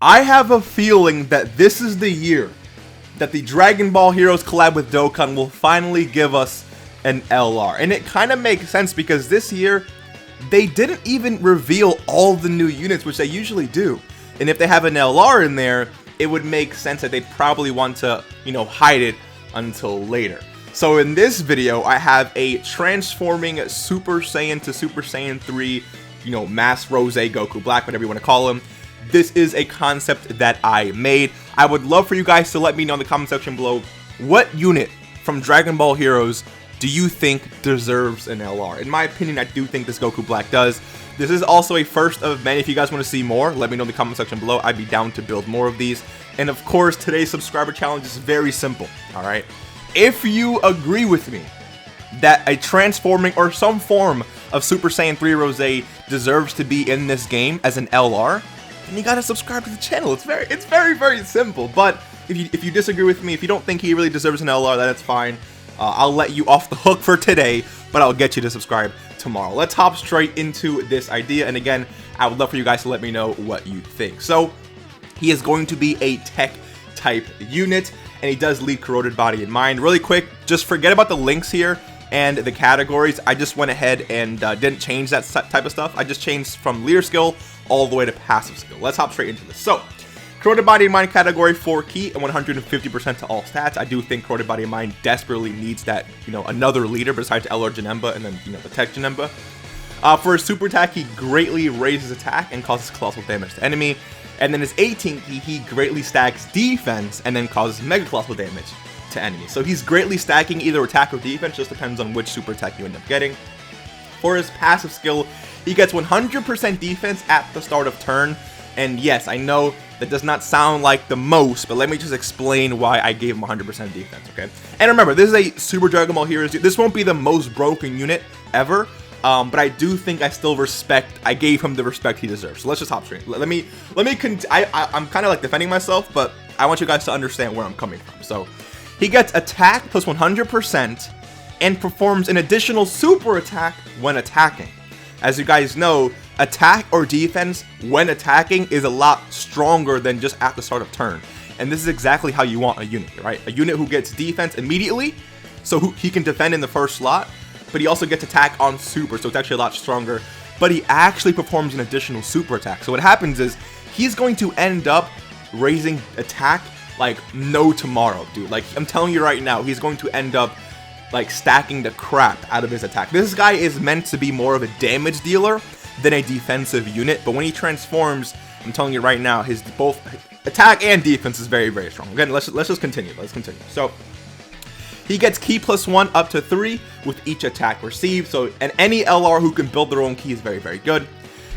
I have a feeling that this is the year that the Dragon Ball Heroes collab with Dokkan will finally give us an LR. And it kind of makes sense because this year, they didn't even reveal all the new units, which they usually do. And if they have an LR in there, it would make sense that they probably want to, hide it until later. So in this video, I have a transforming Super Saiyan to Super Saiyan 3, Mass Rose Goku Black, whatever you want to call him. This is a concept that I made. I would love for you guys to let me know in the comment section below, what unit from Dragon Ball Heroes do you think deserves an LR? In my opinion, I do think this Goku Black does. This is also a first of many. If you guys want to see more, let me know in the comment section below. I'd be down to build more of these. And of course, today's subscriber challenge is very simple, alright? If you agree with me that a transforming or some form of Super Saiyan 3 Rose deserves to be in this game as an LR, then you gotta subscribe to the channel. It's very simple. But if you disagree with me, if you don't think he really deserves an LR, that's fine. I'll let you off the hook for today, but I'll get you to subscribe tomorrow. Let's hop straight into this idea. And again, I would love for you guys to let me know what you think. So he is going to be a tech type unit, and he does lead corroded body and mind. Really quick, just forget about the links here and the categories. I just went ahead and didn't change that type of stuff. I just changed from leader skill all the way to passive skill. Let's hop straight into this. So corroded body and mind category 4 key and 150% to all stats. I do think corroded body and mind desperately needs that, another leader besides LR Janemba and then, the tech Janemba. For his super attack, he greatly raises attack and causes colossal damage to enemy. And then his 18 key, he greatly stacks defense and then causes mega colossal damage to enemies. So he's greatly stacking either attack or defense, just depends on which super attack you end up getting. For his passive skill, he gets 100% defense at the start of turn. And yes, I know that does not sound like the most, but let me just explain why I gave him 100% defense, okay? And remember, this is a Super Dragon Ball Heroes. This won't be the most broken unit ever, but I do think I gave him the respect he deserves. So let's just hop straight. I'm kind of like defending myself, but I want you guys to understand where I'm coming from. So he gets attack plus 100% and performs an additional super attack when attacking. As you guys know, attack or defense when attacking is a lot stronger than just at the start of turn. And this is exactly how you want a unit, right? A unit who gets defense immediately, so he can defend in the first slot, but he also gets attack on super, so it's actually a lot stronger. But he actually performs an additional super attack. So what happens is, he's going to end up raising attack like no tomorrow, dude. Like, I'm telling you right now, he's going to end up like stacking the crap out of his attack. This guy is meant to be more of a damage dealer than a defensive unit, but when he transforms, I'm telling you right now, his both attack and defense is very strong. Again, let's just continue. Let's continue. So he gets key plus 1 up to 3 with each attack received. So, and any LR who can build their own key is very good.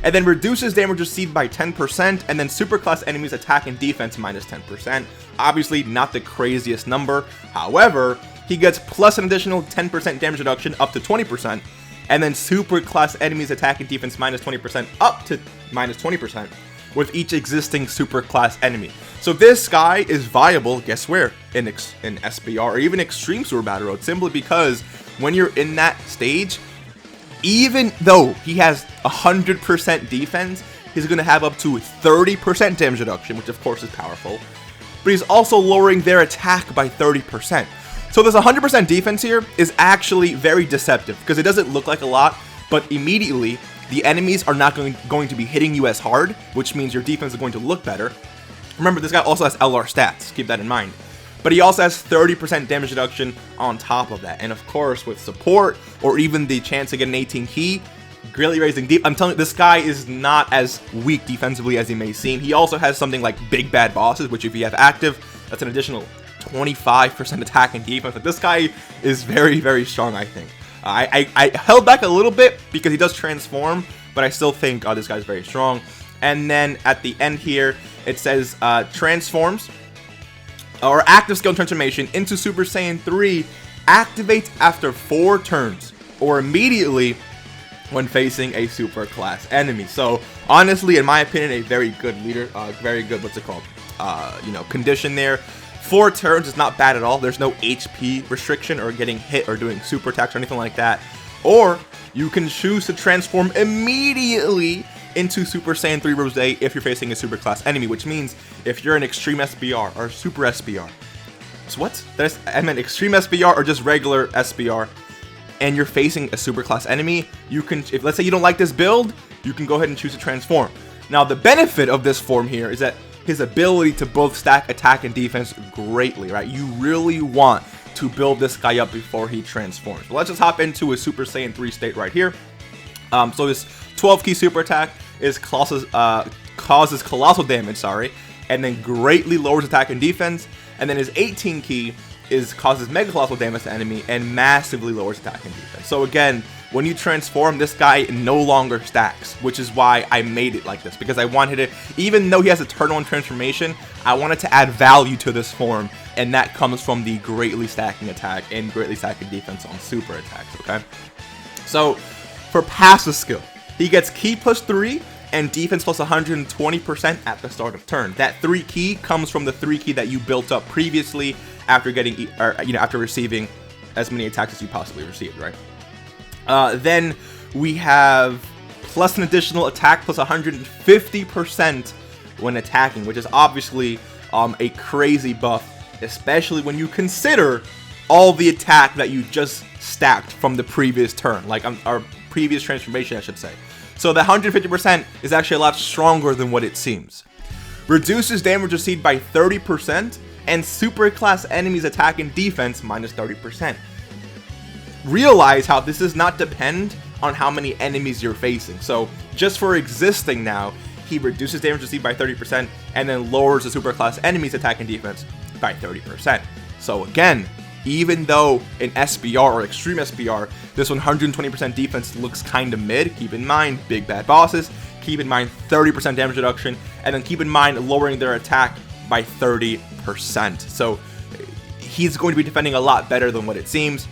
And then reduces damage received by 10%, and then superclass enemies attack and defense minus 10%. Obviously not the craziest number. However, he gets plus an additional 10% damage reduction up to 20%, and then super class enemies attack and defense minus 20% up to minus 20% with each existing super class enemy. So this guy is viable, guess where? In SBR or even Extreme Super Battle Road, simply because when you're in that stage, even though he has 100% defense, he's going to have up to 30% damage reduction, which of course is powerful, but he's also lowering their attack by 30%. So this 100% defense here is actually very deceptive because it doesn't look like a lot, but immediately the enemies are not going to be hitting you as hard, which means your defense is going to look better. Remember, this guy also has LR stats, keep that in mind. But he also has 30% damage reduction on top of that. And of course, with support or even the chance to get an 18 key, greatly raising deep. I'm telling you, this guy is not as weak defensively as he may seem. He also has something like big bad bosses, which if you have active, that's an additional 25% attack and defense. But this guy is very strong, I think. I held back a little bit because he does transform, but I still think this guy's very strong. And then at the end here, it says transforms or active skill transformation into Super Saiyan 3 activates after 4 turns or immediately when facing a super class enemy. So honestly, in my opinion, a very good leader, very good, condition there. 4 turns is not bad at all. There's no HP restriction or getting hit or doing super attacks or anything like that. Or you can choose to transform immediately into Super Saiyan 3 Rose if you're facing a super class enemy, which means if you're an Extreme SBR or Super SBR. So what? I meant Extreme SBR or just regular SBR, and you're facing a super class enemy, you can, if let's say you don't like this build, you can go ahead and choose to transform. Now the benefit of this form here is that his ability to both stack attack and defense greatly, right? You really want to build this guy up before he transforms. But let's just hop into his Super Saiyan 3 state right here. So his 12 key super attack is causes colossal damage, and then greatly lowers attack and defense. And then his 18 key causes mega colossal damage to enemy and massively lowers attack and defense. So again, when you transform, this guy no longer stacks, which is why I made it like this, because I wanted it, even though he has a turn 1 transformation, I wanted to add value to this form, and that comes from the greatly stacking attack and greatly stacking defense on super attacks, okay? So for passive skill, he gets key plus 3 and defense plus 120% at the start of turn. That 3 key comes from the 3 key that you built up previously after getting, after receiving as many attacks as you possibly received, right? Then we have plus an additional attack plus 150% when attacking, which is obviously a crazy buff, especially when you consider all the attack that you just stacked from the previous turn, like our previous transformation, I should say. So the 150% is actually a lot stronger than what it seems. Reduces damage received by 30%, and super class enemies attack and defense minus 30%. Realize how this does not depend on how many enemies you're facing. So just for existing now, he reduces damage received by 30% and then lowers the super class enemies attack and defense by 30%. So again, even though in SBR or Extreme SBR, this 120% defense looks kind of mid, keep in mind big bad bosses, keep in mind 30% damage reduction, and then keep in mind lowering their attack by 30%. So he's going to be defending a lot better than what it seems.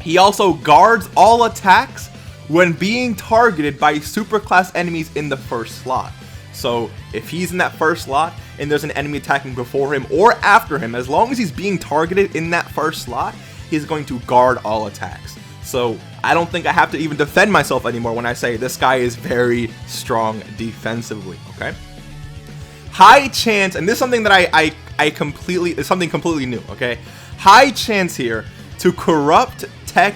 He also guards all attacks when being targeted by super class enemies in the first slot. So if he's in that first slot and there's an enemy attacking before him or after him, as long as he's being targeted in that first slot, he's going to guard all attacks. So I don't think I have to even defend myself anymore when I say this guy is very strong defensively, okay? High chance, and this is something that I completely, is something completely new, okay? High chance here to corrupt tech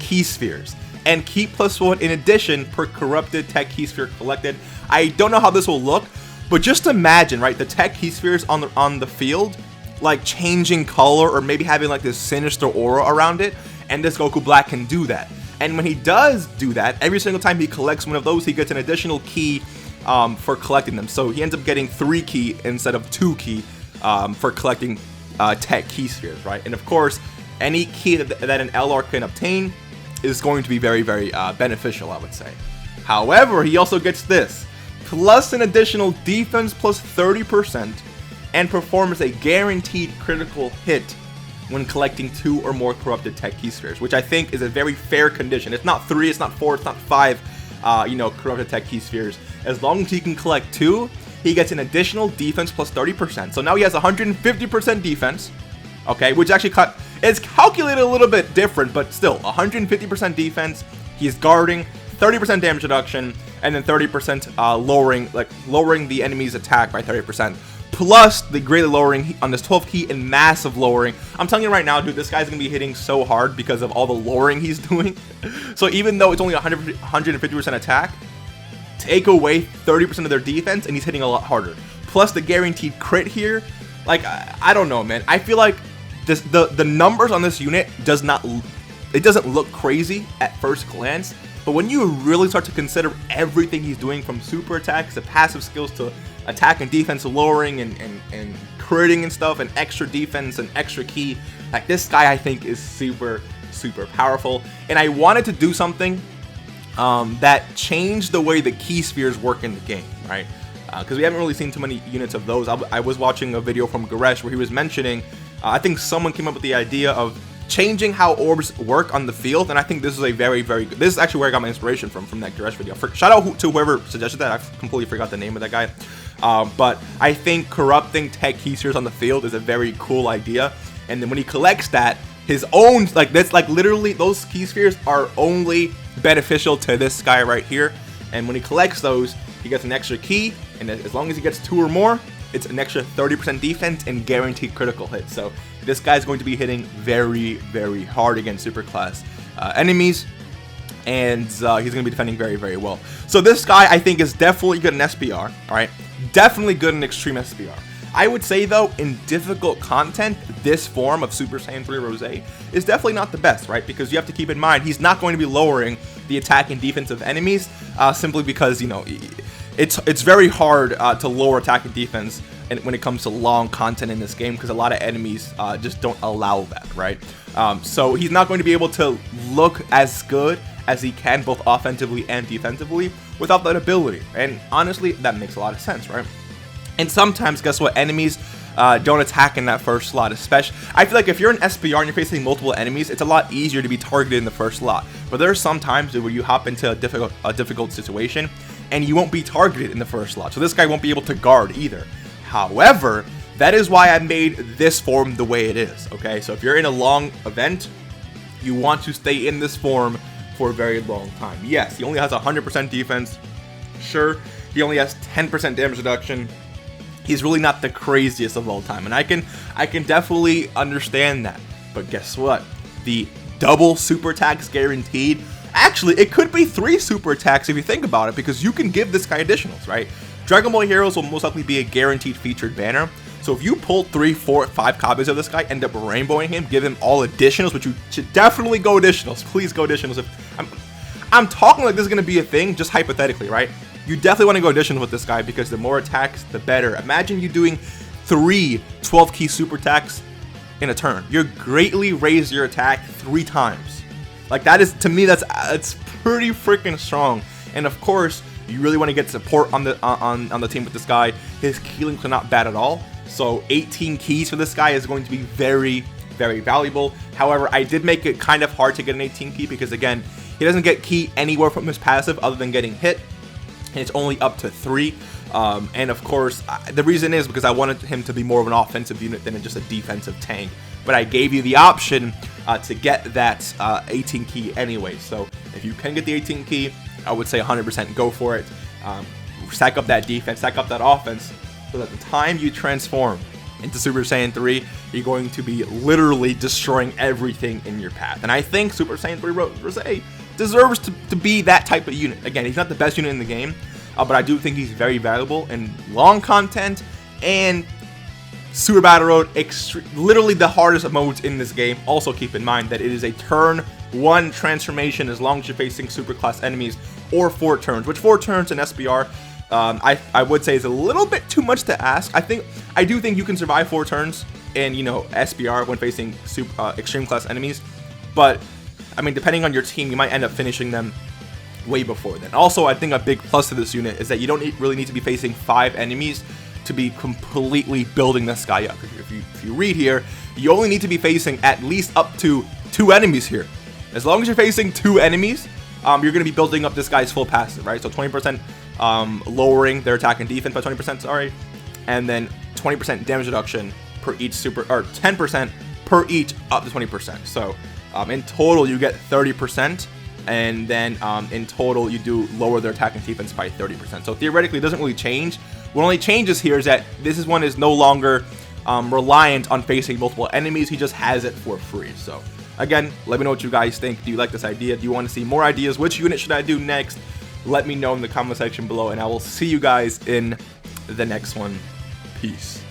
key spheres and keep +1 in addition per corrupted tech key sphere collected. I don't know how this will look, but just imagine, right, the tech key spheres on the field like changing color or maybe having like this sinister aura around it, and this Goku Black can do that. And when he does do that, every single time he collects one of those, he gets an additional key for collecting them. So he ends up getting 3 key instead of 2 key for collecting tech key spheres, right? And of course, any key that an LR can obtain is going to be very, very beneficial, I would say. However, he also gets this, plus an additional defense plus 30%, and performs a guaranteed critical hit when collecting 2 or more corrupted tech key spheres, which I think is a very fair condition. It's not 3, it's not 4, it's not 5, corrupted tech key spheres. As long as he can collect 2, he gets an additional defense plus 30%. So now he has 150% defense, okay, which actually it's calculated a little bit different, but still 150% defense. He's guarding, 30% damage reduction, and then 30% lowering the enemy's attack by 30%. Plus the greatly lowering on this 12 key and massive lowering. I'm telling you right now, dude, this guy's gonna be hitting so hard because of all the lowering he's doing. So even though it's only 150% attack, take away 30% of their defense and he's hitting a lot harder. Plus the guaranteed crit here, like I don't know, man. I feel like the numbers on this unit doesn't look crazy at first glance, but when you really start to consider everything he's doing, from super attacks to passive skills to attack and defense lowering and critting and stuff, and extra defense and extra key, like this guy I think is super powerful. And I wanted to do something that changed the way the key spheres work in the game, right? Because we haven't really seen too many units of those. I was watching a video from Garesh where he was mentioning, I think someone came up with the idea of changing how orbs work on the field, and I think this is a very good, this is actually where I got my inspiration from that Garesh video. Shout out to whoever suggested that. I completely forgot the name of that guy. But I think corrupting tech key spheres on the field is a very cool idea, and then when he collects that, his own, like that's like literally those key spheres are only beneficial to this guy right here, and when he collects those, he gets an extra key, and as long as he gets 2 or more, it's an extra 30% defense and guaranteed critical hit. So this guy's going to be hitting very, very hard against superclass enemies, and he's going to be defending very, very well. So this guy, I think, is definitely good in SPR, alright? Definitely good in extreme SPR. I would say, though, in difficult content, this form of Super Saiyan 3 Rose is definitely not the best, right? Because you have to keep in mind, he's not going to be lowering the attack and defense of enemies, simply because, you know, it's very hard to lower attack and defense when it comes to long content in this game, because a lot of enemies just don't allow that, right? So he's not going to be able to look as good as he can, both offensively and defensively, without that ability. And honestly, that makes a lot of sense, right? And sometimes, guess what? Enemies don't attack in that first slot, especially. I feel like if you're in SPR and you're facing multiple enemies, it's a lot easier to be targeted in the first slot. But there are some times where you hop into a difficult situation and you won't be targeted in the first slot. So this guy won't be able to guard either. However, that is why I made this form the way it is, okay? So if you're in a long event, you want to stay in this form for a very long time. Yes, he only has 100% defense. Sure, he only has 10% damage reduction. He's really not the craziest of all time, and I can definitely understand that. But guess what? The double super attacks guaranteed. Actually, it could be 3 super attacks if you think about it, because you can give this guy additionals, right? Dragon Ball Heroes will most likely be a guaranteed featured banner. So if you pull 3, 4, 5 copies of this guy, end up rainbowing him, give him all additionals, which you should definitely go additionals. Please go additionals. If I'm talking like this is going to be a thing, just hypothetically, right? You definitely want to go additionals with this guy, because the more attacks, the better. Imagine you doing 3 12-key super attacks in a turn. You greatly raise your attack 3 times. Like, that is, to me, that's pretty freaking strong. And of course, you really want to get support on the team with this guy. His key links are not bad at all. So 18 keys for this guy is going to be very, very valuable. However, I did make it kind of hard to get an 18 key, because again, he doesn't get key anywhere from his passive other than getting hit. And it's only up to 3. And of course, the reason is because I wanted him to be more of an offensive unit than just a defensive tank. But I gave you the option to get that 18 key anyway. So if you can get the 18 key, I would say 100% go for it. Stack up that defense, stack up that offense, so that the time you transform into Super Saiyan 3, you're going to be literally destroying everything in your path. And I think Super Saiyan 3 Rose deserves to be that type of unit. Again, he's not the best unit in the game, but I do think he's very valuable in long content and Super Battle Road, literally the hardest of modes in this game. Also keep in mind that it is a turn 1 transformation as long as you're facing super class enemies, or 4 turns, which 4 turns in SPR, I would say is a little bit too much to ask. I do think you can survive 4 turns in, you know, SPR when facing extreme class enemies, but I mean, depending on your team, you might end up finishing them way before then. Also, I think a big plus to this unit is that you don't really need to be facing 5 enemies to be completely building this guy up. If you read here, you only need to be facing at least up to 2 enemies here. As long as you're facing 2 enemies, you're going to be building up this guy's full passive, right? So 20% lowering their attack and defense by 20%, sorry, and then 20% damage reduction per each super, or 10% per each up to 20%. So in total, you get 30%, and then in total, you do lower their attack and defense by 30%. So theoretically, it doesn't really change. What only changes here is that this one is no longer reliant on facing multiple enemies. He just has it for free. So again, let me know what you guys think. Do you like this idea? Do you want to see more ideas? Which unit should I do next? Let me know in the comment section below, and I will see you guys in the next one. Peace.